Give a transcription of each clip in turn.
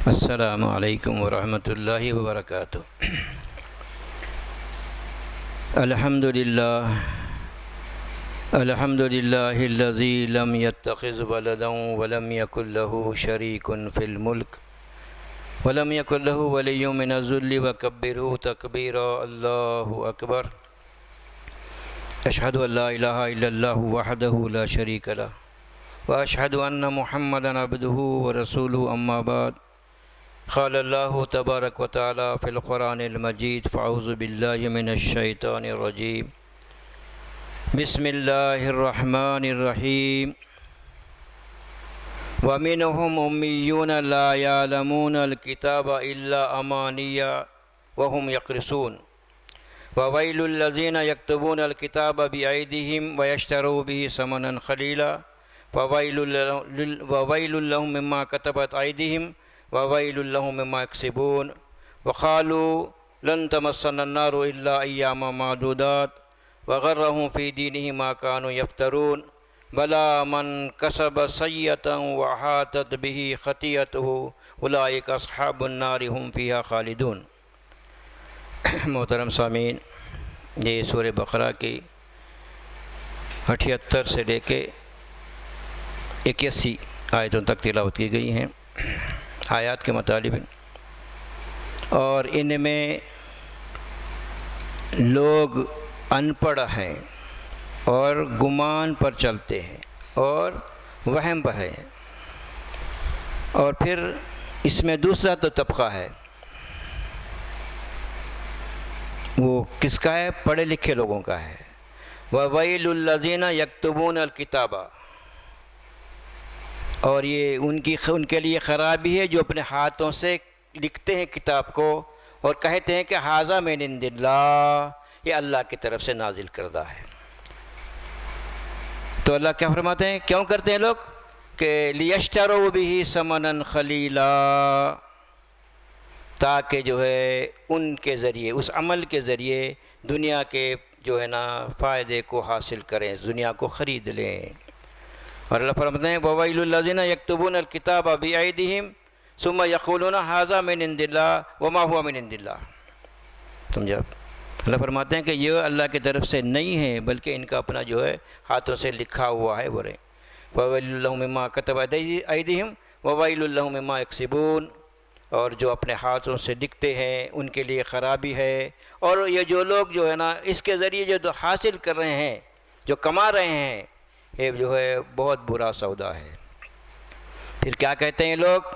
السلام علیکم ورحمۃ اللہ وبرکاتہ۔ الحمد للہ الذی لم يتخذ ولدا ولم يكن له شریک فی الملک ولم يكن له ولی من الذل وکبرہ تکبیرا۔ اللہ اکبر۔ اشہد ان لا الہ الا اللہ وحدہ لا شریک لہ واشہد ان محمدا عبدہ ورسولہ، اما بعد۔ قال اللہ تبارک و تعالی فی القرآن المجید، فاعوذ باللہ من الشیطان الرجیم، بسم اللہ الرحمن الرحیم۔ ومنہم امیون لا یعلمون الکتاب الا امانیہ وہم یقرصون، وویل الذین یکتبون الکتاب بایدیہم ویشتروا بہ ثمنا قلیلا، وویل لہم مما کتبت ایدیہم وویل لہم مما یکسبون۔ وقالوا لن تمسنا النار الا ایاما معدودات وغرہم فی دینہم ما کانوا یفترون، بلا من کسب سیئۃ وحاطت بہ خطیئتہ اولئک اصحاب النار ہم فیہا خالدون۔ محترم سامعین، یہ سورہ بقرہ کی 78 سے لے کے 81 آیتوں تک تلاوت کی گئی ہیں آیات کے مطالب، اور ان میں لوگ ان پڑھ ہیں اور گمان پر چلتے ہیں اور وہم پر ہیں، اور پھر اس میں دوسرا تو طبقہ ہے، وہ کس کا ہے؟ پڑھے لکھے لوگوں کا ہے۔ وَوَيْلُ الَّذِينَ يَكْتُبُونَ الْكِتَابَ، اور یہ ان کے لیے خرابی ہے جو اپنے ہاتھوں سے لکھتے ہیں کتاب کو اور کہتے ہیں کہ ھذا من عند اللہ، یہ اللہ کی طرف سے نازل کردہ ہے۔ تو اللہ کیا فرماتے ہیں؟ کیوں کرتے ہیں لوگ؟ کہ لِيَشْتَرُوا بِهِ ثَمَنًا قَلِيلًا، تاکہ جو ہے ان کے ذریعے، اس عمل کے ذریعے دنیا کے جو ہے نا فائدے کو حاصل کریں، دنیا کو خرید لیں۔ اور اللہ فرماتے ہیں وَوَيْلُ الَّذِينَ يَكْتُبُونَ الْكِتَابَ بِأَيْدِيهِمْ ثُمَّ يَقُولُونَ هَذَا مِنْ عِنْدِ اللَّهِ وَمَا هُوَ مِنْ عِنْدِ اللَّهِ۔ سمجھا؟ اللہ فرماتے ہیں کہ یہ اللہ کی طرف سے نہیں ہے بلکہ ان کا اپنا جو ہے ہاتھوں سے لکھا ہوا ہے۔ برے وَوَيْلُ لَهُم مِّمَّا كَتَبَتْ أَيْدِيهِمْ وَوَيْلُ لَهُم مِّمَّا يَكْسِبُونَ، اور جو اپنے ہاتھوں سے لکھتے ہیں ان کے لیے خرابی ہے، اور یہ جو لوگ جو ہے نا اس کے ذریعے جو حاصل کر رہے ہیں، جو کما رہے ہیں، یہ جو ہے بہت برا سودا ہے۔ پھر کیا کہتے ہیں لوگ؟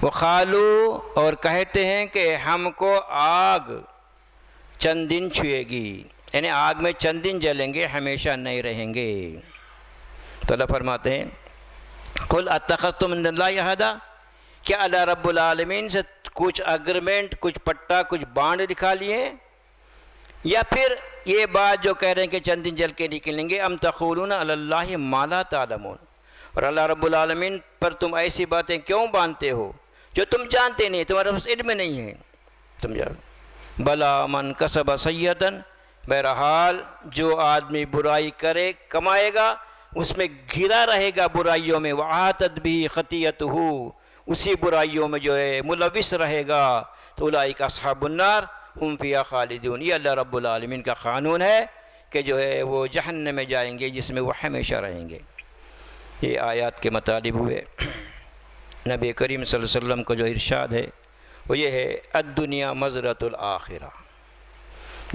وَقَالُوا، اور کہتے ہیں کہ ہم کو آگ چند دن چھوئے گی، یعنی آگ میں چند دن جلیں گے، ہمیشہ نہیں رہیں گے۔ تو اللہ فرماتے ہیں قُلْ أَتَّخَذْتُم مِّنَ اللَّهِ عَهْدًا، کیا اللہ رب العالمین سے کچھ اگریمنٹ، کچھ پٹا، کچھ بانڈ دکھا لیے ہیں؟ یا پھر یہ بات جو کہہ رہے ہیں کہ چند دن جل کے نکلیں گے، ام تقولون علی اللہ ما لا تعلمون، اور اللہ رب العالمین پر تم ایسی باتیں کیوں باندھتے ہو جو تم جانتے نہیں، تمہارے پاس علم نہیں ہے۔ سمجھا؟ بلا من کسب سیئۃ، بہرحال جو آدمی برائی کرے کمائے گا، اس میں گھرا رہے گا برائیوں میں، وعاتت بھی خطیئتہ، اسی برائیوں میں جو ہے ملوث رہے گا، تو اولئک اصحاب النار ہم فیہا خالدون، یہ اللہ رب العالمین کا قانون ہے کہ جو ہے وہ جہنم میں جائیں گے جس میں وہ ہمیشہ رہیں گے۔ یہ آیات کے مطالب ہوئے۔ نبی کریم صلی اللہ علیہ وسلم کو جو ارشاد ہے وہ یہ ہے الدنیا مزرعۃ الآخرہ،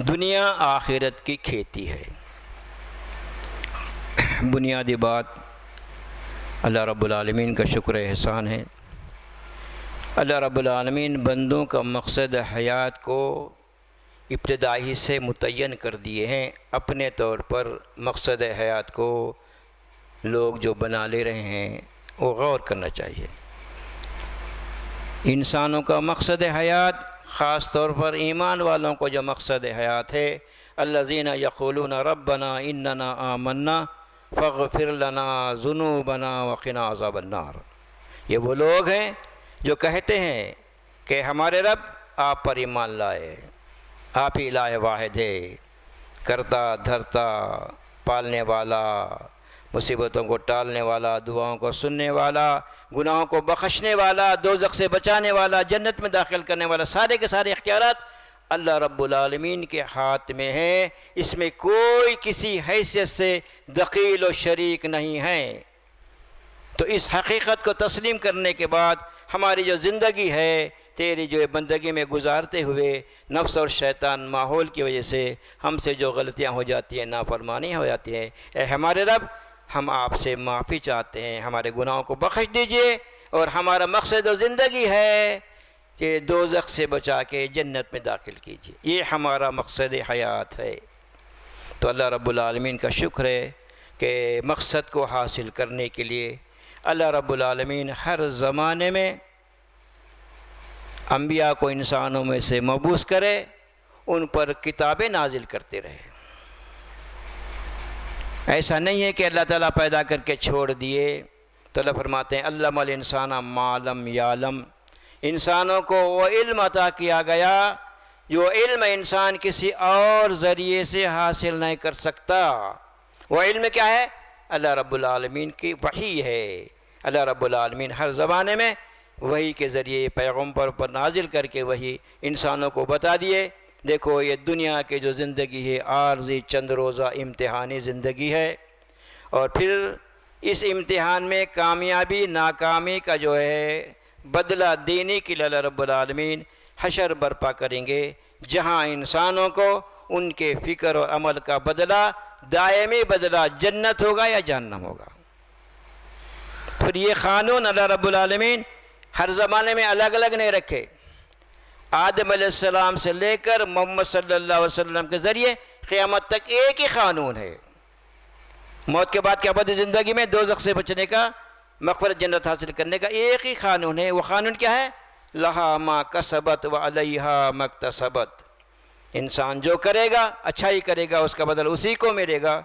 دنیا آخرت کی کھیتی ہے۔ بنیادی بات اللہ رب العالمین کا شکر احسان ہے۔ اللہ رب العالمین بندوں کا مقصد حیات کو ابتدائی سے متعین کر دیے ہیں۔ اپنے طور پر مقصد حیات کو لوگ جو بنا لے رہے ہیں وہ غور کرنا چاہیے۔ انسانوں کا مقصد حیات، خاص طور پر ایمان والوں کو جو مقصد حیات ہے، الذین یقولون ربنا اننا آمنا فاغفر لنا ذنوبنا وقنا عذاب النار، یہ وہ لوگ ہیں جو کہتے ہیں کہ ہمارے رب آپ پر ایمان لائے، آپ ہی الہ واحد ہے، کرتا دھرتا، پالنے والا، مصیبتوں کو ٹالنے والا، دعاؤں کو سننے والا، گناہوں کو بخشنے والا، دوزخ سے بچانے والا، جنت میں داخل کرنے والا، سارے کے سارے اختیارات اللہ رب العالمین کے ہاتھ میں ہیں۔ اس میں کوئی کسی حیثیت سے دخیل و شریک نہیں ہے۔ تو اس حقیقت کو تسلیم کرنے کے بعد ہماری جو زندگی ہے، تیری جو بندگی میں گزارتے ہوئے نفس اور شیطان ماحول کی وجہ سے ہم سے جو غلطیاں ہو جاتی ہیں، نافرمانی ہو جاتی ہیں، اے ہمارے رب ہم آپ سے معافی چاہتے ہیں، ہمارے گناہوں کو بخش دیجئے، اور ہمارا مقصد و زندگی ہے کہ دوزخ سے بچا کے جنت میں داخل کیجئے، یہ ہمارا مقصد حیات ہے۔ تو اللہ رب العالمین کا شکر ہے کہ مقصد کو حاصل کرنے کے لیے اللہ رب العالمین ہر زمانے میں انبیاء کو انسانوں میں سے مبعوث کرے، ان پر کتابیں نازل کرتے رہے۔ ایسا نہیں ہے کہ اللہ تعالیٰ پیدا کر کے چھوڑ دیے۔ تو اللہ فرماتے ہیں علم الانسان ما لم یعلم، انسانوں کو وہ علم عطا کیا گیا جو علم انسان کسی اور ذریعے سے حاصل نہیں کر سکتا۔ وہ علم کیا ہے؟ اللہ رب العالمین کی وحی ہے۔ اللہ رب العالمین ہر زمانے میں وحی کے ذریعے پیغمبر پر نازل کر کے وحی انسانوں کو بتا دیے، دیکھو یہ دنیا کے جو زندگی ہے عارضی چند روزہ امتحانی زندگی ہے، اور پھر اس امتحان میں کامیابی ناکامی کا جو ہے بدلہ دینے کے لیے اللہ رب العالمین حشر برپا کریں گے، جہاں انسانوں کو ان کے فکر اور عمل کا بدلہ، دائمی بدلہ جنت ہوگا یا جہنم ہوگا۔ پھر یہ قانون اللہ رب العالمین ہر زمانے میں الگ الگ نہیں رکھے، آدم علیہ السلام سے لے کر محمد صلی اللہ علیہ وسلم کے ذریعے قیامت تک ایک ہی قانون ہے۔ موت کے بعد کی ابدی زندگی میں دوزخ سے بچنے کا، مغفرت جنت حاصل کرنے کا ایک ہی قانون ہے۔ وہ قانون کیا ہے؟ لہا ما کسبت وعلیہا ما اکتسبت، انسان جو کرے گا، اچھائی کرے گا اس کا بدل اسی کو ملے گا،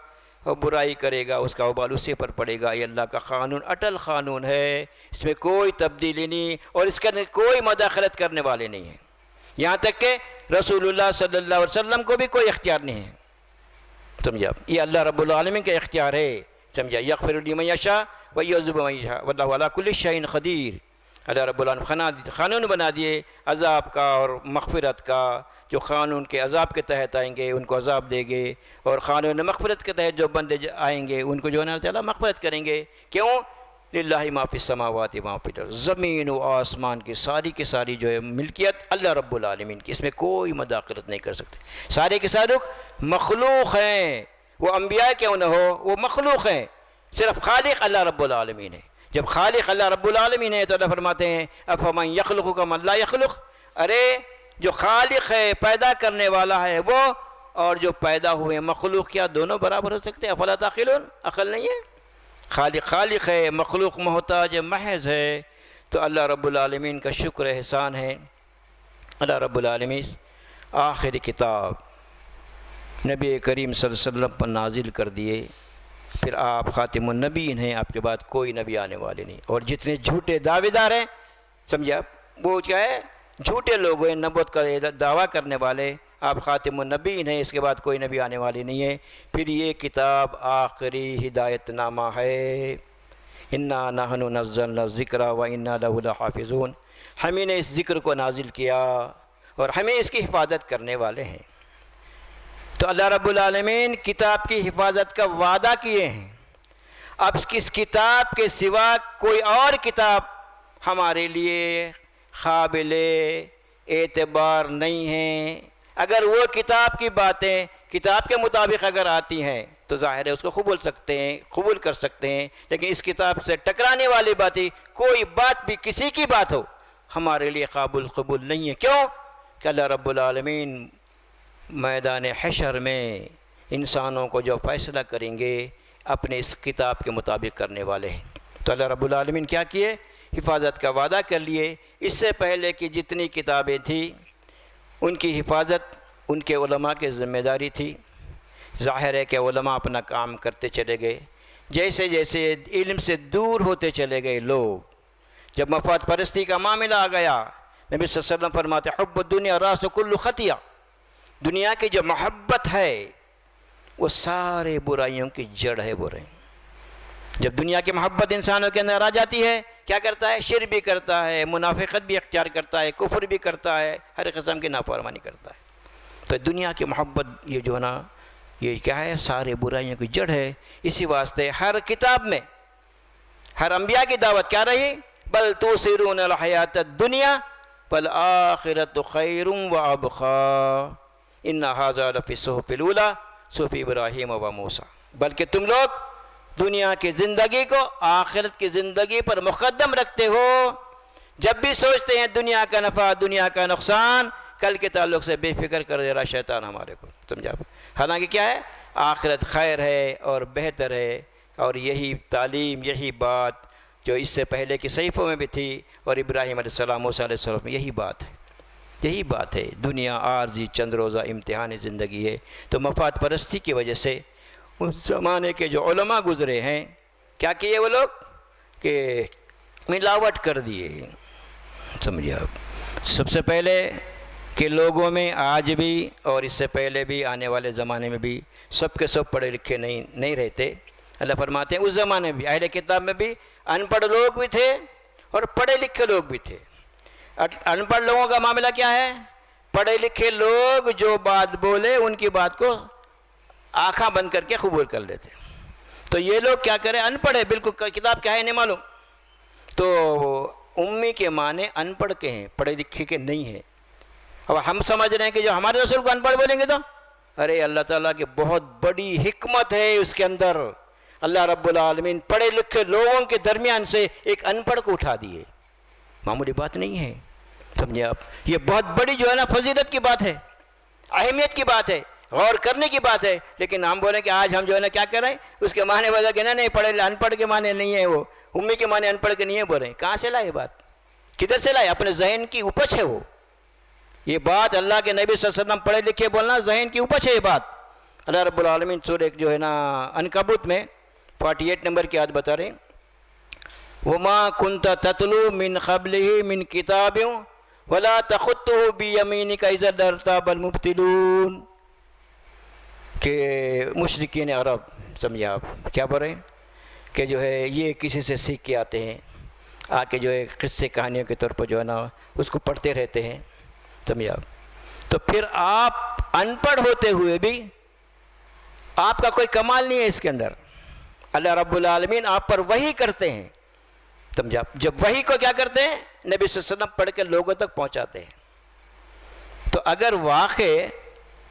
اور برائی کرے گا اس کا وبال اسی پر پڑے گا۔ یہ اللہ کا قانون اٹل قانون ہے، اس میں کوئی تبدیلی نہیں، اور اس کا کوئی مداخلت کرنے والے نہیں ہیں، یہاں تک کہ رسول اللہ صلی اللہ علیہ وسلم کو بھی کوئی اختیار نہیں ہے۔ سمجھا؟ یہ اللہ رب العالمین کا اختیار ہے۔ سمجھا؟ یغفر لمن یشاء ویعذب من یشاء واللہ علی کل شیء قدیر۔ اللہ رب العالمین قانون بنا دیے عذاب کا اور مغفرت کا، جو قانون کے عذاب کے تحت آئیں گے ان کو عذاب دے گے، اور قانون مغفرت کے تحت جو بندے آئیں گے ان کو جو ہے نا تعالیٰ مغفرت کریں گے۔ کیوں؟ للہ ما فی السماوات و ما فی الارض، زمین و آسمان کی ساری جو ہے ملکیت اللہ رب العالمین کی، اس میں کوئی مداخلت نہیں کر سکتے۔ سارے کے سارے مخلوق ہیں، وہ انبیاء کیوں نہ ہو، وہ مخلوق ہیں، صرف خالق اللہ رب العالمین ہے۔ جب خالق اللہ رب العالمین ہے تو اللہ فرماتے ہیں افمن یخلق کمن لا یخلق، ارے جو خالق ہے، پیدا کرنے والا ہے وہ، اور جو پیدا ہوئے مخلوق، کیا دونوں برابر ہو سکتے ہیں؟ افلا تعقلون، عقل نہیں ہے؟ خالق ہے، مخلوق محتاج محض ہے۔ تو اللہ رب العالمین کا شکر احسان ہے، اللہ رب العالمین آخری کتاب نبی کریم صلی اللہ علیہ وسلم پر نازل کر دیے، پھر آپ خاتم النبیین ہیں، آپ کے بعد کوئی نبی آنے والے نہیں، اور جتنے جھوٹے دعوے دار ہیں، سمجھا، وہ کیا ہے؟ جھوٹے لوگ ہیں، نبوت کا دعویٰ کرنے والے۔ آپ خاتم النبیین ہیں، اس کے بعد کوئی نبی آنے والی نہیں ہے۔ پھر یہ کتاب آخری ہدایت نامہ ہے، انا نحن نزلنا الذکر وانا لہ لحافظون، ہم ہی نے اس ذکر کو نازل کیا اور ہمیں اس کی حفاظت کرنے والے ہیں۔ تو اللہ رب العالمین کتاب کی حفاظت کا وعدہ کیے ہیں۔ اب اس کتاب کے سوا کوئی اور کتاب ہمارے لیے قابل اعتبار نہیں ہے۔ اگر وہ کتاب کی باتیں کتاب کے مطابق اگر آتی ہیں تو ظاہر ہے اس کو قبول کر سکتے ہیں، لیکن اس کتاب سے ٹکرانے والی باتیں، کوئی بات بھی کسی کی بات ہو، ہمارے لیے قابل قبول نہیں ہے۔ کیوں؟ کہ اللہ رب العالمین میدان حشر میں انسانوں کو جو فیصلہ کریں گے اپنے اس کتاب کے مطابق کرنے والے ہیں۔ تو اللہ رب العالمین کیا کیے؟ حفاظت کا وعدہ کر لیے۔ اس سے پہلے کی جتنی کتابیں تھیں ان کی حفاظت ان کے علماء کی ذمہ داری تھی۔ ظاہر ہے کہ علماء اپنا کام کرتے چلے گئے، جیسے جیسے علم سے دور ہوتے چلے گئے لوگ، جب مفاد پرستی کا معاملہ آ گیا، نبی صلی اللہ علیہ وسلم فرماتے حب الدنیا راس کل خطیہ، دنیا کی جو محبت ہے وہ سارے برائیوں کی جڑ ہے، برے جب دنیا کی محبت انسانوں کے اندر آ جاتی ہے کیا کرتا ہے؟ شرک بھی کرتا ہے، منافقت بھی اختیار کرتا ہے، کفر بھی کرتا ہے، ہر قسم کی نافرمانی کرتا ہے۔ تو دنیا کی محبت یہ جو ہے نا یہ کیا ہے؟ سارے برائیوں کی جڑ ہے۔ اسی واسطے ہر کتاب میں ہر انبیاء کی دعوت کیا رہی؟ بل توثرون الحیات الدنیا والآخرۃ خیر وابقیٰ ان ھذا لفی الصحف الاولیٰ صحف ابراہیم و موسیٰ۔ بلکہ تم لوگ دنیا کی زندگی کو آخرت کی زندگی پر مقدم رکھتے ہو۔ جب بھی سوچتے ہیں دنیا کا نفع دنیا کا نقصان، کل کے تعلق سے بے فکر کر دے رہا شیطان ہمارے کو، سمجھا؟ حالانکہ کیا ہے؟ آخرت خیر ہے اور بہتر ہے، اور یہی تعلیم یہی بات جو اس سے پہلے کی صحیفوں میں بھی تھی اور ابراہیم علیہ السلام موسیٰ علیہ السلام میں یہی بات ہے، یہی بات ہے۔ دنیا عارضی چند روزہ امتحانی زندگی ہے۔ تو مفاد پرستی کی وجہ سے اس زمانے کے جو علماء گزرے ہیں کیا کیے وہ لوگ کہ ملاوٹ کر دیے، سمجھے آپ؟ سب سے پہلے کہ لوگوں میں آج بھی اور اس سے پہلے بھی آنے والے زمانے میں بھی سب کے سب پڑھے لکھے نہیں رہتے۔ اللہ فرماتے ہیں اس زمانے میں بھی اہل کتاب میں بھی ان پڑھ لوگ بھی تھے اور پڑھے لکھے لوگ بھی تھے۔ ان پڑھ لوگوں کا معاملہ کیا ہے؟ پڑھے لکھے لوگ جو بات بولے ان کی بات کو آنکھاں بند کر کے قبول کر لیتے۔ تو یہ لوگ کیا کریں؟ ان پڑھے، بالکل کتاب کیا ہے نہیں معلوم، تو امی کے معنی ان پڑھ کے ہیں، پڑھے لکھے کے نہیں ہیں۔ اب ہم سمجھ رہے ہیں کہ جو ہمارے رسول کو ان پڑھ بولیں گے تو ارے اللہ تعالیٰ کی بہت بڑی حکمت ہے اس کے اندر۔ اللہ رب العالمین پڑھے لکھے لوگوں کے درمیان سے ایک ان پڑھ کو اٹھا دیے، معمولی بات نہیں ہے، سمجھے آپ؟ یہ بہت بڑی جو ہے نا فضیلت کی بات ہے، اہمیت کی بات ہے، غور کرنے کی بات ہے۔ لیکن ہم بولیں کہ آج ہم جو ہے نا کیا کریں؟ اس کے معنی بدل کے نہیں پڑھے ان پڑھ کے معنی نہیں ہے، وہ امی کے معنی ان پڑھ کے نہیں ہے بول رہے ہیں۔ کہاں سے لائے بات؟ کدھر سے لائے؟ اپنے ذہن کی اپج ہے وہ یہ بات۔ اللہ کے نبی صلی اللہ علیہ وسلم پڑھے لکھے بولنا ذہن کی اپج ہے یہ بات۔ اللہ رب العالمین سورہ جو ہے نا عنکبوت میں 48 نمبر کی آیت بتا رہے ہیں وَمَا كُنْتَ تَتْلُو مِنْ قَبْلِهِ مِنْ كِتَابٍ وَلَا تَخُطُّهُ بِيَمِينِكَ إِذًا لَارْتَابَ الْمُبْطِلُونَ، کہ مشرکین عرب، سمجھے آپ کیا بول رہے ہیں کہ جو ہے یہ کسی سے سیکھ کے آتے ہیں، آ کے جو ہے قصے کہانیوں کے طور پر جو ہے نا اس کو پڑھتے رہتے ہیں، سمجھے آپ؟ تو پھر آپ ان پڑھ ہوتے ہوئے بھی آپ کا کوئی کمال نہیں ہے اس کے اندر۔ اللہ رب العالمین آپ پر وحی کرتے ہیں، سمجھا؟ جب وحی کو کیا کرتے ہیں؟ نبی صلی اللہ علیہ وسلم پڑھ کے لوگوں تک پہنچاتے ہیں۔ تو اگر واقع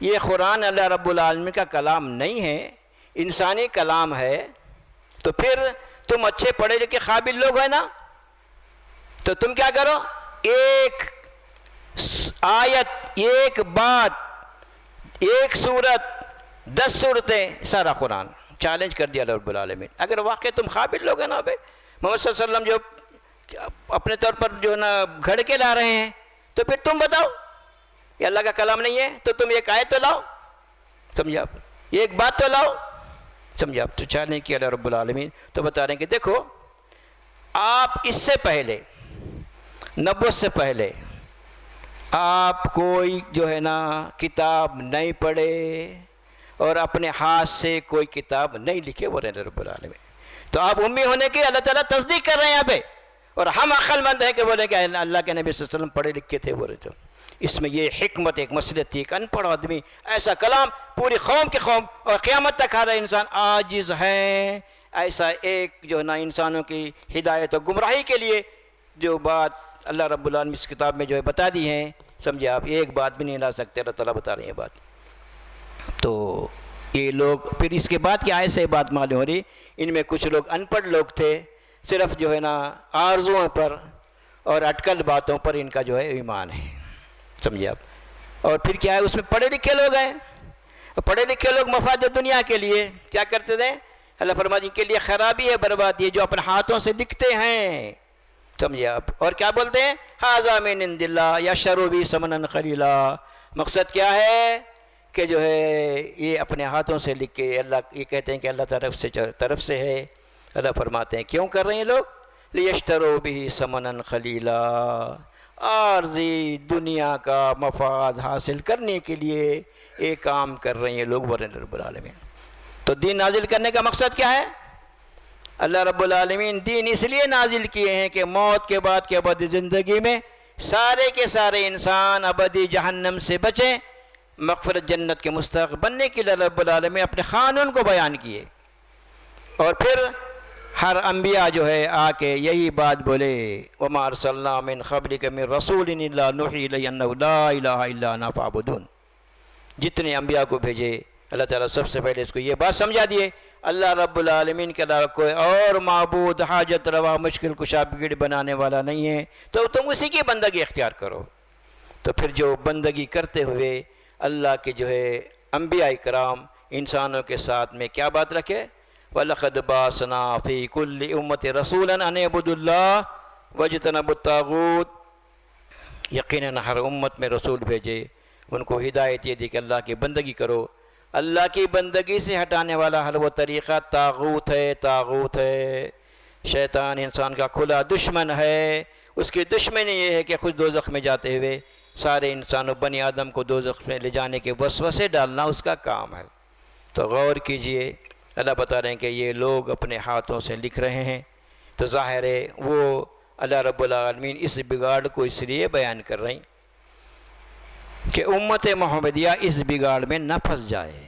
یہ قرآن اللہ رب العالمین کا کلام نہیں ہے، انسانی کلام ہے، تو پھر تم اچھے پڑھے لکھے قابل لوگ ہیں نا، تو تم کیا کرو؟ ایک آیت، ایک بات، ایک سورت، 10 صورتیں، سارا قرآن چیلنج کر دیا اللہ رب العالمین۔ اگر واقع تم قابل لوگ ہیں نا، محمد صلی اللہ علیہ وسلم جو اپنے طور پر جو ہے نا گھڑ کے لا رہے ہیں، تو پھر تم بتاؤ یہ اللہ کا کلام نہیں ہے تو تم ایک آیت تو لاؤ، سمجھا آپ؟ ایک بات تو لاؤ، سمجھا آپ؟ تو چیلنج کیا اللہ رب العالمین۔ تو بتا رہے ہیں کہ دیکھو آپ اس سے پہلے، نبوت سے پہلے آپ کوئی جو ہے نا کتاب نہیں پڑھے اور اپنے ہاتھ سے کوئی کتاب نہیں لکھے، وہ رہے رب العالمین۔ تو آپ امی ہونے کی اللہ تعالیٰ تصدیق کر رہے ہیں یہاں پہ، اور ہم عقل مند ہیں کہ بولے کہ اللہ کے نبی صلی اللہ علیہ وسلم پڑھے لکھے تھے، بولے تو اس میں یہ حکمت ایک مصلحت تھی۔ ایک ان پڑھ آدمی ایسا کلام پوری قوم کی قوم اور قیامت تک ہر انسان عاجز ہیں، ایسا ایک جو ہے نا انسانوں کی ہدایت اور گمراہی کے لیے جو بات اللہ رب العالمین اس کتاب میں جو ہے بتا دی ہیں، سمجھے آپ؟ ایک بات بھی نہیں لا سکتے، اللہ تعالیٰ بتا رہے ہیں بات۔ تو یہ لوگ پھر اس کے بعد کی آیت سے بات معلوم ہو رہی، ان میں کچھ لوگ ان پڑھ لوگ تھے، صرف جو ہے نا آرزوؤں پر اور اٹکل باتوں پر ان کا جو ہے ایمان ہے، سمجھے آپ؟ اور پھر کیا ہے اس میں پڑھے لکھے لوگ ہیں، پڑھے لکھے لوگ مفاد دنیا کے لیے کیا کرتے تھے؟ اللہ فرماتے ہیں ان کے لیے خرابی ہے، بربادی ہے جو اپنے ہاتھوں سے لکھتے ہیں، سمجھے آپ؟ اور کیا بولتے ہیں؟ ھذا من عند اللہ یشتروا بہ ثمنا قلیلا۔ مقصد کیا ہے کہ جو ہے یہ اپنے ہاتھوں سے لکھ کے اللہ یہ کہتے ہیں کہ اللہ طرف سے ہے۔ اللہ فرماتے ہیں کیوں کر رہے ہیں لوگ؟ لیشتروا بہ ثمنا قلیلا، عارضی دنیا کا مفاد حاصل کرنے کے لیے ایک کام کر رہے ہیں لوگ، ورنہ رب العالمین۔ تو دین نازل کرنے کا مقصد کیا ہے؟ اللہ رب العالمین دین اس لیے نازل کیے ہیں کہ موت کے بعد کی ابدی زندگی میں سارے کے سارے انسان ابدی جہنم سے بچیں، مغفرت جنت کے مستحق بننے کے لیے رب العالمین اپنے قانون کو بیان کیے، اور پھر ہر انبیاء جو ہے آ کے یہی بات بولے، وَمَا أَرْسَلْنَا مِنْ قَبْلِكَ مِنْ رَسُولٍ إِلَّا نُوحِي إِلَيْهِ أَنَّهُ لَا إِلَهَ إِلَّا أَنَا فَاعْبُدُونِ۔ جتنے انبیاء کو بھیجے اللہ تعالیٰ سب سے پہلے اس کو یہ بات سمجھا دیے، اللہ رب العالمین کے علاوہ کوئی اور معبود حاجت روا مشکل کشا بگڑ بنانے والا نہیں ہے، تو تم اسی کی بندگی اختیار کرو۔ تو پھر جو بندگی کرتے ہوئے اللہ کے جو ہے انبیاء کرام انسانوں کے ساتھ میں کیا بات رکھے، وَلَقَدْ بَعَثْنَا فِي كُلِّ أُمَّةٍ رَسُولًا أَنِ اعْبُدُوا اللَّهَ وَاجْتَنِبُوا الطَّاغُوتَ، یقیناً ہر امت میں رسول بھیجے، ان کو ہدایت یہ دی کہ اللہ کی بندگی کرو، اللہ کی بندگی سے ہٹانے والا ہر وہ طریقہ طاغوت ہے، طاغوت ہے، شیطان انسان کا کھلا دشمن ہے، اس کی دشمنی یہ ہے کہ خود دوزخ میں جاتے ہوئے سارے انسانوں بنی آدم کو دوزخ میں لے جانے کے وسوسے ڈالنا اس کا کام ہے۔ تو غور کیجئے، اللہ بتا رہے ہیں کہ یہ لوگ اپنے ہاتھوں سے لکھ رہے ہیں، تو ظاہر ہے وہ اللہ رب العالمین اس بگاڑ کو اس لیے بیان کر رہے ہیں کہ امت محمدیہ اس بگاڑ میں نہ پھنس جائے۔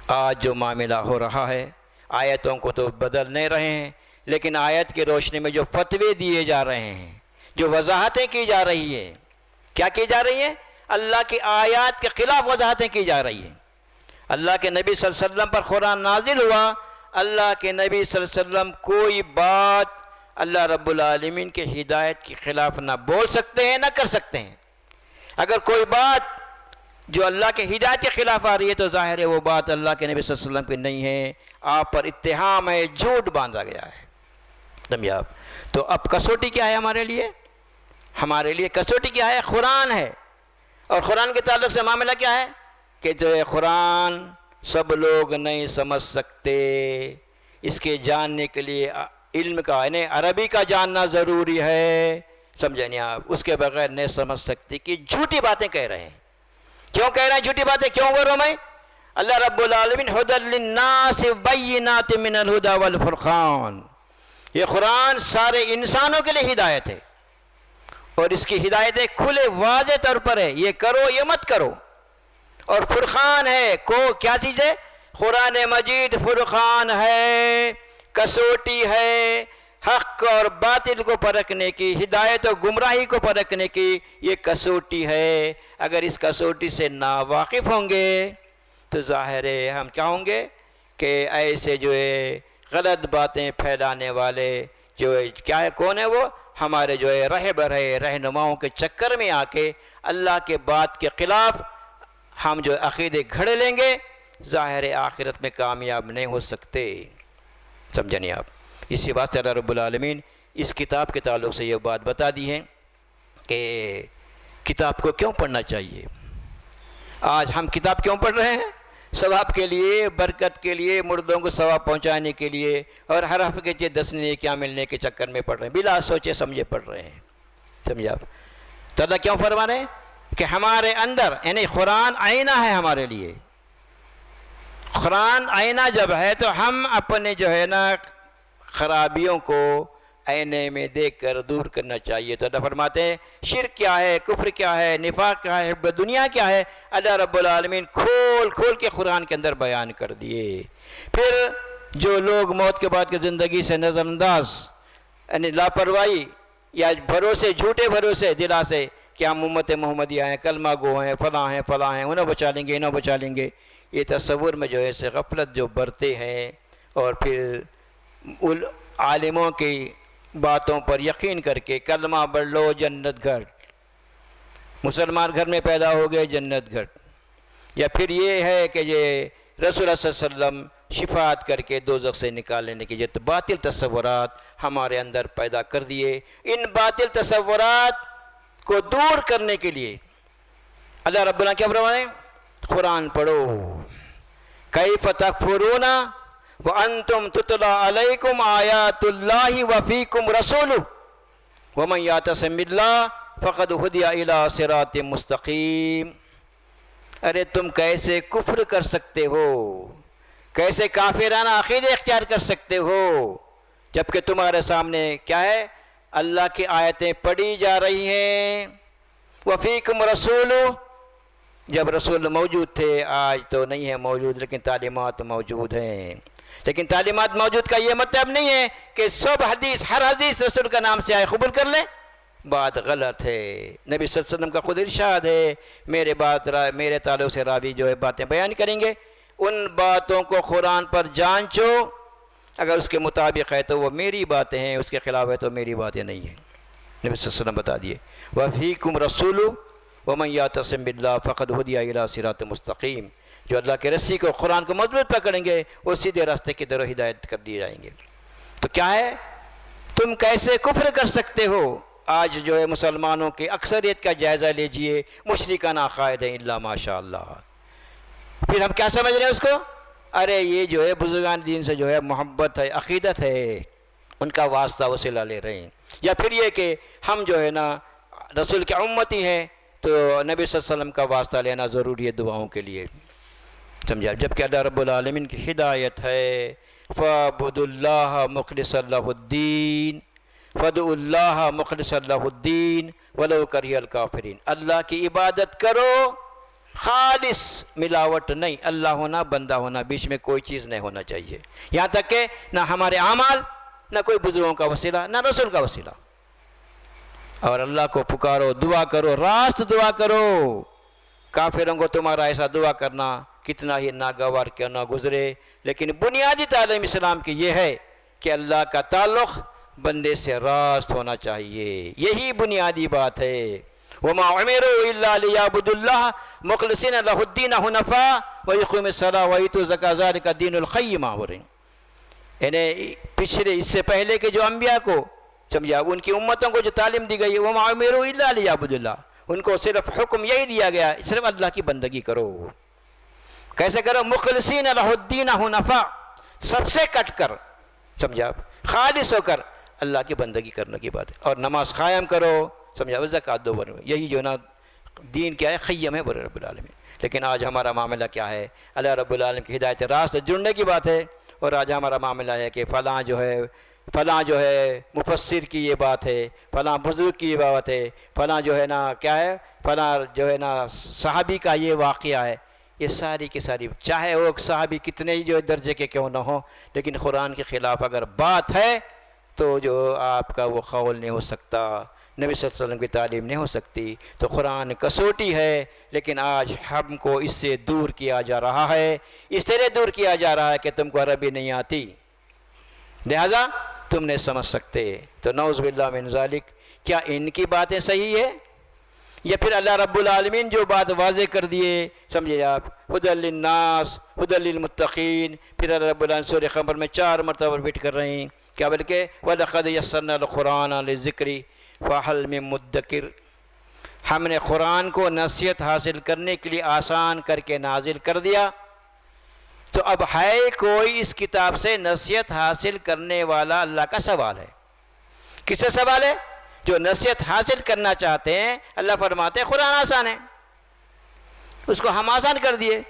آج جو معاملہ ہو رہا ہے، آیتوں کو تو بدل نہیں رہے ہیں، لیکن آیت کی روشنی میں جو فتوے دیے جا رہے ہیں، جو وضاحتیں کی جا رہی ہیں، کیا کی جا رہی ہیں؟ اللہ کی آیات کے خلاف وضاحتیں کی جا رہی ہیں۔ اللہ کے نبی صلی اللہ علیہ وسلم پر قرآن نازل ہوا، اللہ کے نبی صلی اللہ علیہ وسلم کوئی بات اللہ رب العالمین کے ہدایت کے خلاف نہ بول سکتے ہیں، نہ کر سکتے ہیں۔ اگر کوئی بات جو اللہ کے ہدایت کے خلاف آ رہی ہے تو ظاہر ہے وہ بات اللہ کے نبی صلی اللہ علیہ وسلم کی نہیں ہے، آپ پر اتہام ہے، جھوٹ باندھا گیا ہے۔ سمجھے آپ؟ تو اب کسوٹی کیا ہے ہمارے لیے؟ ہمارے لیے کسوٹی کیا ہے؟ قرآن ہے، اور قرآن کے تعلق سے معاملہ کیا ہے کہ جو قرآن سب لوگ نہیں سمجھ سکتے، اس کے جاننے کے لیے علم کا یعنی عربی کا جاننا ضروری ہے، سمجھے نہیں آپ؟ اس کے بغیر نہیں سمجھ سکتے کہ جھوٹی باتیں کہہ رہے ہیں۔ کیوں کہہ رہے ہیں جھوٹی باتیں؟ کیوں بول رہا ہوں میں؟ اللہ رب العالمین ھدی للناس بینات من الہدی والفرقان، یہ قرآن سارے انسانوں کے لیے ہدایت ہے، اور اس کی ہدایتیں کھلے واضح طور پر ہے، یہ کرو یہ مت کرو، اور فرقان ہے، کیا چیز ہے؟ قرآن مجید فرقان ہے، کسوٹی ہے، حق اور باطل کو پرکھنے کی، ہدایت اور گمراہی کو پرکھنے کی یہ کسوٹی ہے۔ اگر اس کسوٹی سے ناواقف ہوں گے تو ظاہر ہے ہم کیا ہوں گے کہ ایسے جو ہے غلط باتیں پھیلانے والے جو ہے کیا ہے، کون ہے وہ؟ ہمارے جو ہے رہبر ہے، رہنماؤں کے چکر میں آ کے اللہ کے بات کے خلاف ہم جو عقیدے گھڑ لیں گے، ظاہر آخرت میں کامیاب نہیں ہو سکتے۔ سمجھے نہیں آپ؟ اسی بات سے اللہ رب العالمین اس کتاب کے تعلق سے یہ بات بتا دی ہے کہ کتاب کو کیوں پڑھنا چاہیے۔ آج ہم کتاب کیوں پڑھ رہے ہیں؟ ثواب کے لیے، برکت کے لیے، مردوں کو ثواب پہنچانے کے لیے، اور ہر ہفتے کے 10 نیکیاں ملنے کے چکر میں پڑھ رہے ہیں، بلا سوچے سمجھے پڑھ رہے ہیں۔ سمجھے آپ؟ تو اللہ کیوں فرما رہے ہیں کہ ہمارے اندر یعنی قرآن آئینہ ہے ہمارے لیے۔ قرآن آئینہ جب ہے تو ہم اپنے جو ہے نا خرابیوں کو آئینے میں دیکھ کر دور کرنا چاہیے۔ تو اللہ فرماتے ہیں شرک کیا ہے، کفر کیا ہے، نفاق کیا ہے، دنیا کیا ہے، اللہ رب العالمین کھول کھول کے قرآن کے اندر بیان کر دیے۔ پھر جو لوگ موت کے بعد کی زندگی سے نظر انداز یعنی لاپرواہی یا بھروسے، جھوٹے بھروسے دلا سے کہ ہم امت محمدیہ ہیں، کلمہ گو ہیں، فلاں ہیں فلاں ہیں، انہوں بچا لیں گے انہوں بچا لیں گے، یہ تصور میں جو ہے سے غفلت جو برتے ہیں، اور پھر عالموں کی باتوں پر یقین کر کے کلمہ پڑھ لو جنت گھٹ، مسلمان گھر میں پیدا ہو گئے جنت گھٹ، یا پھر یہ ہے کہ یہ رسول اللہ صلی اللہ علیہ وسلم شفاعت کر کے دوزخ سے نکال لینے کی جو باطل تصورات ہمارے اندر پیدا کر دیے، ان باطل تصورات کو دور کرنے کے لیے اللہ رب اللہ کیا فرمائے؟ قرآن پڑھو۔ کیف تکفرون وانتم تتلی علیکم آیات اللہ وفیکم رسولہ ومن یعتصم باللہ فقد ہدی الی صراط مستقیم۔ ارے تم کیسے کفر کر سکتے ہو، کیسے کافرانہ عقیدے اختیار کر سکتے ہو جبکہ تمہارے سامنے کیا ہے؟ اللہ کی آیتیں پڑھی جا رہی ہیں. وفیکم رسول، جب رسول موجود تھے، آج تو نہیں ہے موجود لیکن تعلیمات موجود ہیں. لیکن تعلیمات موجود کا یہ مطلب نہیں ہے کہ سب حدیث، ہر حدیث رسول کا نام سے آئے قبول کر لیں. بات غلط ہے. نبی صلی اللہ علیہ وسلم کا خود ارشاد ہے میرے تعلق سے راوی جو ہے باتیں بیان کریں گے، ان باتوں کو قرآن پر جانچو، اگر اس کے مطابق ہے تو وہ میری باتیں ہیں، اس کے خلاف ہے تو میری باتیں نہیں ہیں. نبی صلی اللہ علیہ وسلم بتا دیے وَفِيكُمْ رَسُولُ وَمَنْ يَعْتَصِمْ بِاللَّهِ فَقَدْ هُدِيَ إِلَىٰ صِرَاطٍ مُسْتَقِيمٍ. جو اللہ کے رسی کو، قرآن کو مضبوط پکڑیں گے وہ سیدھے راستے کی طرف ہدایت کر دیے جائیں گے. تو کیا ہے؟ تم کیسے کفر کر سکتے ہو؟ آج جو ہے مسلمانوں کی اکثریت کا جائزہ لیجئے، مشرکانہ عقائد ہیں الا ماشاء اللہ. پھر ہم کیا سمجھ رہے ہیں اس کو؟ ارے یہ جو ہے بزرگان دین سے جو ہے محبت ہے، عقیدت ہے، ان کا واسطہ وسیلہ لے رہے ہیں. یا پھر یہ کہ ہم جو ہے نا رسول کے امتی ہیں تو نبی صلی اللہ علیہ وسلم کا واسطہ لینا ضروری ہے دعاؤں کے لیے. سمجھا؟ جبکہ اللہ رب العالمین کی ہدایت ہے فَاعْبُدُوا اللَّهَ مُخْلِصًا لَهُ الدِّينَ فَادْعُوا اللَّهَ مُخْلِصًا لَهُ الدِّينَ وَلَوْ كَرِهَ الْكَافِرُونَ. اللہ کی عبادت کرو، خالص، ملاوٹ نہیں. اللہ ہونا، بندہ ہونا، بیچ میں کوئی چیز نہیں ہونا چاہیے. یہاں تک کہ نہ ہمارے اعمال، نہ کوئی بزرگوں کا وسیلہ، نہ رسول کا وسیلہ. اور اللہ کو پکارو، دعا کرو، راست دعا کرو. کافروں کو تمہارا ایسا دعا کرنا کتنا ہی ناگوار کیوں نہ گزرے، لیکن بنیادی تعلیم اسلام کی یہ ہے کہ اللہ کا تعلق بندے سے راست ہونا چاہیے. یہی بنیادی بات ہے. وَمَا عُمِرُوا إِلَّا لِيَعْبُدُوا اللَّهَ مُخْلِصِينَ لَهُ الدِّينَ حُنَفَاءَ وَيُقِيمُوا الصَّلَاةَ وَيُؤْتُوا الزَّكَاةَ ذَلِكَ الدِّينُ الْقَيِّمُ. یعنی پچھلے اس سے پہلے کے جو انبیاء کو سمجھا، ان کی امتوں کو جو تعلیم دی گئی، وَمَا عُمِرُوا إِلَّا لِيَعْبُدُوا اللَّهَ، ان کو صرف حکم یہی دیا گیا صرف اللہ کی بندگی کرو. کیسے کرو؟ مخلصین لہ الدین حنفاء، سب سے کٹ کر، سمجھا، خالص ہو کر اللہ کی بندگی کرنے کی بات ہے. اور نماز قائم کرو، سمجھا، زکوٰۃ دو، یہی جو نا دین کیا ہے، قیم ہے رب العالمین. لیکن آج ہمارا معاملہ کیا ہے؟ اللہ رب العالمین کی ہدایت راست جڑنے کی بات ہے. اور آج ہمارا معاملہ ہے کہ فلاں جو ہے مفسر کی یہ بات ہے، فلاں بزرگ کی یہ بات ہے، فلاں جو ہے نا کیا ہے، فلاں جو ہے نا صحابی کا یہ واقعہ ہے. یہ ساری کی ساری، چاہے وہ صحابی کتنے ہی جو درجے کے کیوں نہ ہوں، لیکن قرآن کے خلاف اگر بات ہے تو جو آپ کا وہ قول نہیں ہو سکتا، نبی صلی اللہ علیہ وسلم کی تعلیم نہیں ہو سکتی. تو قرآن کسوٹی ہے، لیکن آج ہم کو اس سے دور کیا جا رہا ہے. اس طرح دور کیا جا رہا ہے کہ تم کو عربی نہیں آتی، لہذا تم نہیں سمجھ سکتے. تو نعوذ باللہ من ذالک. کیا ان کی باتیں صحیح ہے؟ یا پھر اللہ رب العالمین جو بات واضح کر دیے، سمجھے آپ، ھدی للناس ھدی للمتقین. پھر اللہ رب العالمین سورہ قمر میں 4 مرتبہ ریپیٹ کر رہے ہیں، کیا بلکہ وَلَقَدْ يَسَّرْنَا الْقُرْآنَ لِلذِّكْرِ فَهَلْ مِن مُدَّكِرٍ. ہم نے قرآن کو نصیحت حاصل کرنے کے لیے آسان کر کے نازل کر دیا. تو اب ہے کوئی اس کتاب سے نصیحت حاصل کرنے والا؟ اللہ کا سوال ہے. کس سے سوال ہے؟ جو نصیحت حاصل کرنا چاہتے ہیں. اللہ فرماتے ہیں قرآن آسان ہے، اس کو ہم آسان کر دیے.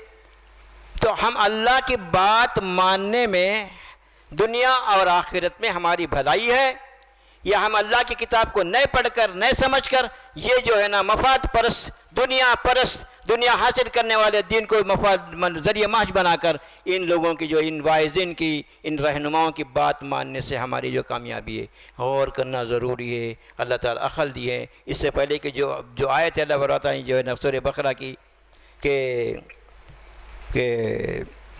تو ہم اللہ کی بات ماننے میں دنیا اور آخرت میں ہماری بھلائی ہے، یا ہم اللہ کی کتاب کو نئے پڑھ کر، نئے سمجھ کر، یہ جو ہے نا مفاد پرست، دنیا پرست، دنیا حاصل کرنے والے دین کو مفاد ذریعہ معاش بنا کر ان لوگوں کی، جو ان واعظین کی، ان رہنماؤں کی بات ماننے سے ہماری جو کامیابی ہے. غور کرنا ضروری ہے. اللہ تعالیٰ عقل دی ہے. اس سے پہلے کہ جو آیت اللہ برآتا ہے جو ہے سورہ بقرہ کی، کہ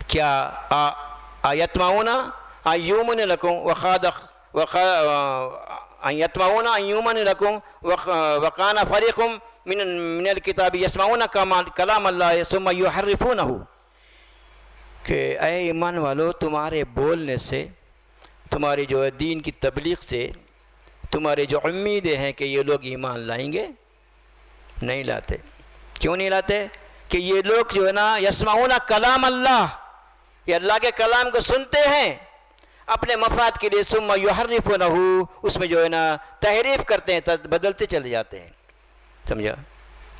کیا یطمعون ان یؤمن لکم یطمعون ان یؤمن لکم وکان فریق من الکتاب یسمعون کلام اللہ ثم یحرفونہ. کہ اے ایمان والو، تمہارے بولنے سے، تمہاری جو ہے دین کی تبلیغ سے، تمہاری جو امیدیں ہیں کہ یہ لوگ ایمان لائیں گے، نہیں لاتے. کیوں نہیں لاتے؟ کہ یہ لوگ جو ہے نا یسمعون کلام اللہ، یہ اللہ کے کلام کو سنتے ہیں اپنے مفاد کے لیے، ثم یحرفونہ، اس میں جو ہے نا تحریف کرتے ہیں، بدلتے چلے جاتے ہیں. سمجھا؟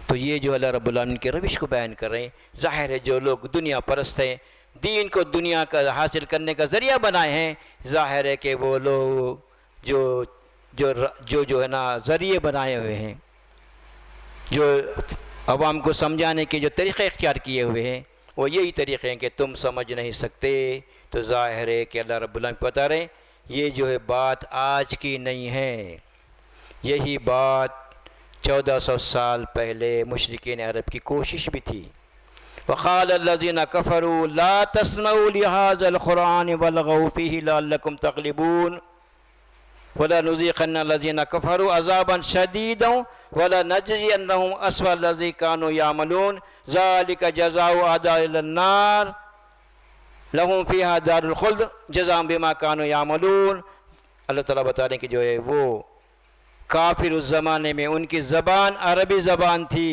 تو یہ جو اللہ رب العالمین کے روش کو بیان کر رہے ہیں. ظاہر ہے جو لوگ دنیا پرست ہیں، دین کو دنیا کا حاصل کرنے کا ذریعہ بنائے ہیں، ظاہر ہے کہ وہ لوگ جو ہے نا ذریعے بنائے ہوئے ہیں، جو عوام کو سمجھانے کے جو طریقے اختیار کیے ہوئے ہیں، وہ یہی طریقے ہیں کہ تم سمجھ نہیں سکتے۔ تو ظاہر ہے کہ اللہ رب العالمین بتا رہے ہیں یہ جو ہے بات آج کی نہیں ہے، یہی بات 1400 سال پہلے مشرکین عرب کی کوشش بھی تھی۔ وقال الذين كفروا لا تسمعوا لهذا القرآن والغوا فيه لعلكم تغلبون ولنذيقن الذين كفروا عذابا شديدا ولنجزينهم أسوأ الذي كانوا يعملون ذلك جزاء أعداء النار لهم فيها دار الخلد جزاء بما كانوا يعملون۔ اللہ تعالیٰ بتا رہے ہیں کہ جو ہے وہ کافر اس زمانے میں ان کی زبان عربی زبان تھی،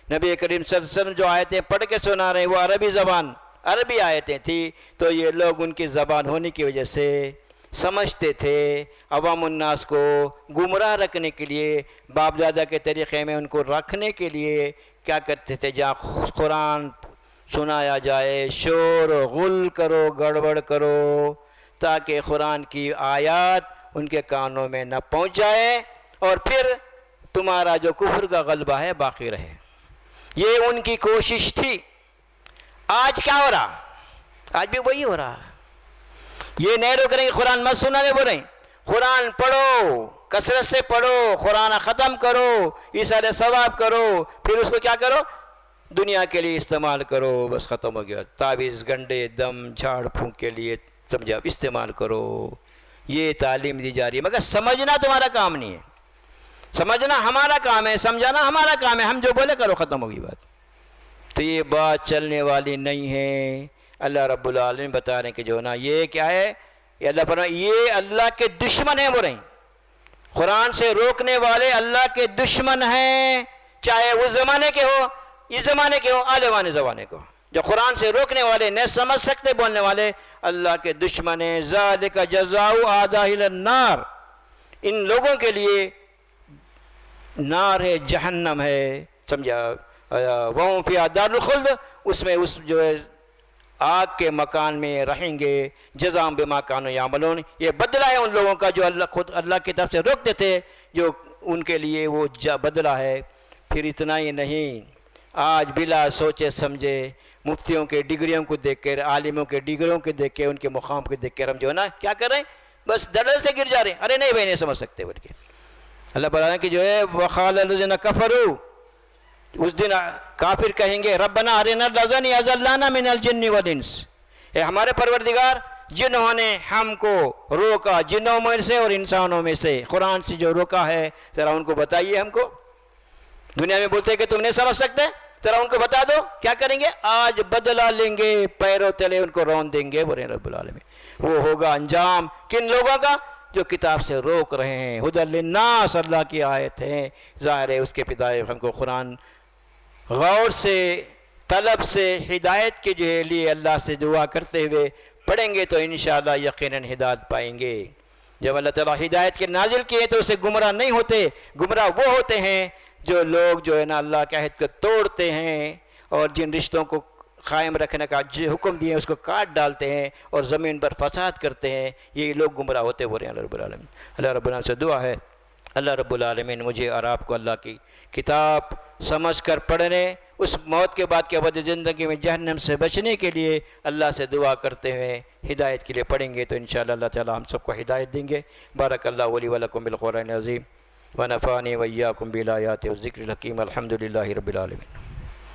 نبی کریم صلی اللہ علیہ وسلم جو آیتیں پڑھ کے سنا رہے ہیں وہ عربی زبان عربی آیتیں تھی، تو یہ لوگ ان کی زبان ہونے کی وجہ سے سمجھتے تھے، عوام الناس کو گمراہ رکھنے کے لیے، باپ دادا کے طریقے میں ان کو رکھنے کے لیے کیا کرتے تھے، جہاں قرآن سنایا جائے شور و غل کرو، گڑبڑ کرو، تاکہ قرآن کی آیات ان کے کانوں میں نہ پہنچ جائے اور پھر تمہارا جو کفر کا غلبہ ہے باقی رہے۔ یہ ان کی کوشش تھی۔ آج کیا ہو رہا؟ آج بھی وہی ہو رہا۔ یہ نہیں روک رہے کہ قرآن مت سنانے بول رہے ہیں، قرآن پڑھو، کثرت سے پڑھو، قرآن ختم کرو، ایصال ثواب کرو، پھر اس کو کیا کرو، دنیا کے لیے استعمال کرو، بس ختم ہو گیا۔ تعویذ، گنڈے، دم، جھاڑ پھونک کے لیے سمجھا استعمال کرو، یہ تعلیم دی جا رہی ہے، مگر سمجھنا تمہارا کام نہیں ہے، سمجھنا ہمارا کام ہے، سمجھانا ہمارا کام ہے، ہم جو بولے کرو، ختم ہوگی بات۔ تو یہ بات چلنے والی نہیں ہے۔ اللہ رب العالمین بتا رہے ہیں کہ جو نا یہ کیا ہے، یہ اللہ فرمائے یہ اللہ کے دشمن ہیں، بول رہے ہیں قرآن سے روکنے والے اللہ کے دشمن ہیں، چاہے اس زمانے کے ہو، اس زمانے کے ہو، آنے والے زمانے کو، جو قرآن سے روکنے والے نہیں سمجھ سکتے بولنے والے اللہ کے دشمن ہیں۔ ذالک جزاء اعداء النار، ان لوگوں کے لیے نار ہے، جہنم ہے، سمجھا، وہم فیہا دار الخلد، اس میں اس جو ہے آگ کے مکان میں رہیں گے، جزاء بما کانوا یعملون، یہ بدلہ ہے ان لوگوں کا جو خود اللہ کی طرف سے روکتے تھے، جو ان کے لیے وہ بدلہ ہے۔ پھر اتنا ہی نہیں، آج بلا سوچے سمجھے مفتیوں کے ڈگریوں کو دیکھ کر، عالموں کے ڈگریوں کو دیکھ کے، ان کے مقام کو دیکھ کر ہم جو ہے نا کیا کر رہے ہیں، بس دڑل سے گر جا رہے ہیں، ارے نہیں بھائی نہیں سمجھ سکتے بول کے۔ اللہ بتا رہا ہے کہ جو ہے وقال الذین کفروا، اس دن کافر کہیں گے ربنا ارنا الذین اضلانا من الجن والانس، اے ہمارے پروردگار جنہوں نے ہم کو روکا جنوں میں سے اور انسانوں میں سے، قرآن سے جو روکا ہے ذرا ان کو بتائیے، ہم کو دنیا میں بولتے ہیں کہ تم نہیں سمجھ سکتے، ذرا ان کو بتا دو، کیا کریں گے، آج بدلہ لیں گے، پیروں تلے ان کو رون دیں گے، بولے رب العالمین۔ وہ ہوگا انجام کن لوگوں کا، جو کتاب سے روک رہے ہیں، ہدی للناس، اللہ کی آیت ہے، ظاہر ہے اس کے پدائے ہم کو قرآن غور سے، طلب سے، ہدایت کے جو ہے لیے اللہ سے دعا کرتے ہوئے پڑھیں گے تو انشاءاللہ یقیناً ہدایت پائیں گے۔ جب اللہ تعالیٰ ہدایت کے نازل کیے تو اسے گمراہ نہیں ہوتے، گمراہ وہ ہوتے ہیں جو لوگ جو ہے نا اللہ کے عہد کو توڑتے ہیں اور جن رشتوں کو قائم رکھنے کا جو حکم دیے اس کو کاٹ ڈالتے ہیں اور زمین پر فساد کرتے ہیں، یہ لوگ گمراہ ہوتے ہو رہے ہیں۔ اللہ رب العالمین، اللہ رب العالمین سے دعا ہے اللہ رب العالمین مجھے اور آپ کو اللہ کی کتاب سمجھ کر پڑھنے، اس موت کے بعد کے ابدی زندگی میں جہنم سے بچنے کے لیے اللہ سے دعا کرتے ہوئے ہدایت کے لیے پڑھیں گے تو انشاءاللہ اللہ تعالی ہم سب کو ہدایت دیں گے۔ بارک اللہ لی ولکم بالقرآن العظیم ونفعنی وإیاکم بالآیات والذکر الحکیم، الحمدللہ رب العالمین۔